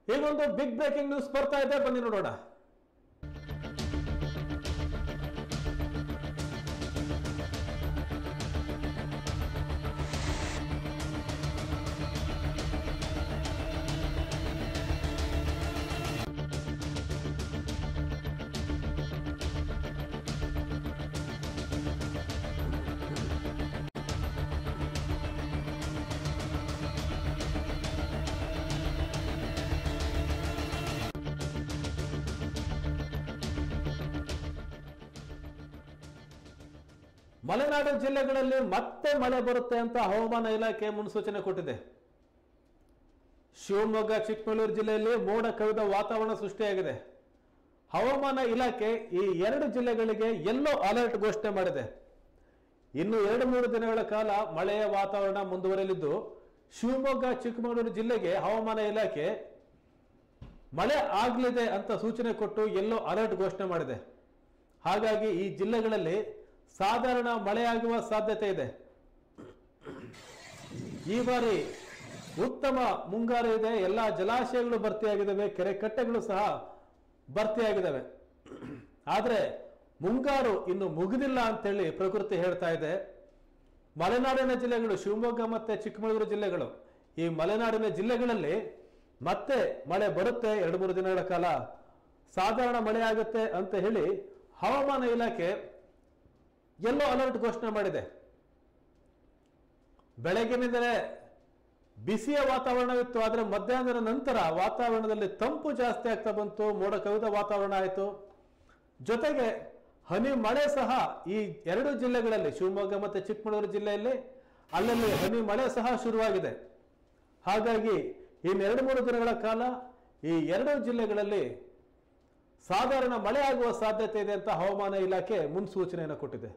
ಹೀಗೊಂದು big breaking news ಬರ್ತಾ ಇದೆ, ಬನ್ನಿ ನೋಡೋಣ. ಮಲೆನಾಡು ಜಿಲ್ಲೆಗಳಲ್ಲಿ ಮತ್ತೆ ಮಳೆ ಬರುತ್ತೆ ಅಂತ ಹವಾಮಾನ ಇಲಾಖೆ ಮುನ್ಸೂಚನೆ ಕೊಟ್ಟಿದೆ. ಶಿವಮೊಗ್ಗ, ಚಿಕ್ಕಮಗಳೂರು ಜಿಲ್ಲೆಯಲ್ಲಿ ಮೋಡ ಕವಿದ ವಾತಾವರಣ ಸೃಷ್ಟಿಯಾಗಿದೆ. ಹವಾಮಾನ ಇಲಾಖೆ ಈ 2 ಜಿಲ್ಲೆಗಳಿಗೆ ಯೆಲ್ಲೋ ಅಲರ್ಟ್ ಘೋಷಣೆ ಮಾಡಿದೆ. ಇನ್ನು 2-3 ದಿನಗಳ ಕಾಲ ಮಳೆಯ ವಾತಾವರಣ ಮುಂದುವರೆಯಲಿದ್ದು, ಶಿವಮೊಗ್ಗ, ಚಿಕ್ಕಮಗಳೂರು ಜಿಲ್ಲೆಗೆ ಹವಾಮಾನ ಇಲಾಖೆ ಮಳೆ ಆಗಲಿದೆ ಅಂತ ಸೂಚನೆ ಕೊಟ್ಟು ಯೆಲ್ಲೋ ಅಲರ್ಟ್ ಘೋಷಣೆ ಮಾಡಿದೆ. ಹಾಗಾಗಿ ಈ ಜಿಲ್ಲೆಗಳಲ್ಲಿ ಸಾಧಾರಣ ಮಳೆಯಾಗುವ ಸಾಧ್ಯತೆ ಇದೆ. ಈ ಬಾರಿ ಉತ್ತಮ ಮುಂಗಾರು ಇದೆ. ಎಲ್ಲ ಜಲಾಶಯಗಳು ಭರ್ತಿಯಾಗಿದ್ದಾವೆ, ಕೆರೆ ಕಟ್ಟೆಗಳು ಸಹ ಭರ್ತಿಯಾಗಿದ್ದಾವೆ. ಆದರೆ ಮುಂಗಾರು ಇನ್ನು ಮುಗಿದಿಲ್ಲ ಅಂತೇಳಿ ಪ್ರಕೃತಿ ಹೇಳ್ತಾ ಇದೆ. ಮಲೆನಾಡಿನ ಜಿಲ್ಲೆಗಳು, ಶಿವಮೊಗ್ಗ ಮತ್ತೆ ಚಿಕ್ಕಮಗಳೂರು ಜಿಲ್ಲೆಗಳು, ಈ ಮಲೆನಾಡಿನ ಜಿಲ್ಲೆಗಳಲ್ಲಿ ಮತ್ತೆ ಮಳೆ ಬರುತ್ತೆ. 2-3 ದಿನಗಳ ಕಾಲ ಸಾಧಾರಣ ಮಳೆ ಆಗುತ್ತೆ ಅಂತ ಹೇಳಿ ಹವಾಮಾನ ಇಲಾಖೆ ಯೆಲ್ಲೋ ಅಲರ್ಟ್ ಘೋಷಣೆ ಮಾಡಿದೆ. ಬೆಳಗಿನಿಂದಲೇ ಬಿಸಿಯ ವಾತಾವರಣವಿತ್ತು, ಆದರೆ ಮಧ್ಯಾಹ್ನದ ನಂತರ ವಾತಾವರಣದಲ್ಲಿ ತಂಪು ಜಾಸ್ತಿ ಆಗ್ತಾ ಬಂತು, ಮೋಡ ಕವಿದ ವಾತಾವರಣ ಆಯಿತು. ಜೊತೆಗೆ ಹನಿ ಮಳೆ ಸಹ ಈ 2 ಜಿಲ್ಲೆಗಳಲ್ಲಿ, ಶಿವಮೊಗ್ಗ ಮತ್ತು ಚಿಕ್ಕಮಗಳೂರು ಜಿಲ್ಲೆಯಲ್ಲಿ ಅಲ್ಲಲ್ಲಿ ಹನಿ ಮಳೆ ಸಹ ಶುರುವಾಗಿದೆ. ಹಾಗಾಗಿ ಇನ್ನು 2-3 ದಿನಗಳ ಕಾಲ ಈ 2 ಜಿಲ್ಲೆಗಳಲ್ಲಿ ಸಾಧಾರಣ ಮಳೆ ಆಗುವ ಸಾಧ್ಯತೆ ಇದೆ ಅಂತ ಹವಾಮಾನ ಇಲಾಖೆ ಮುನ್ಸೂಚನೆಯನ್ನು ಕೊಟ್ಟಿದೆ.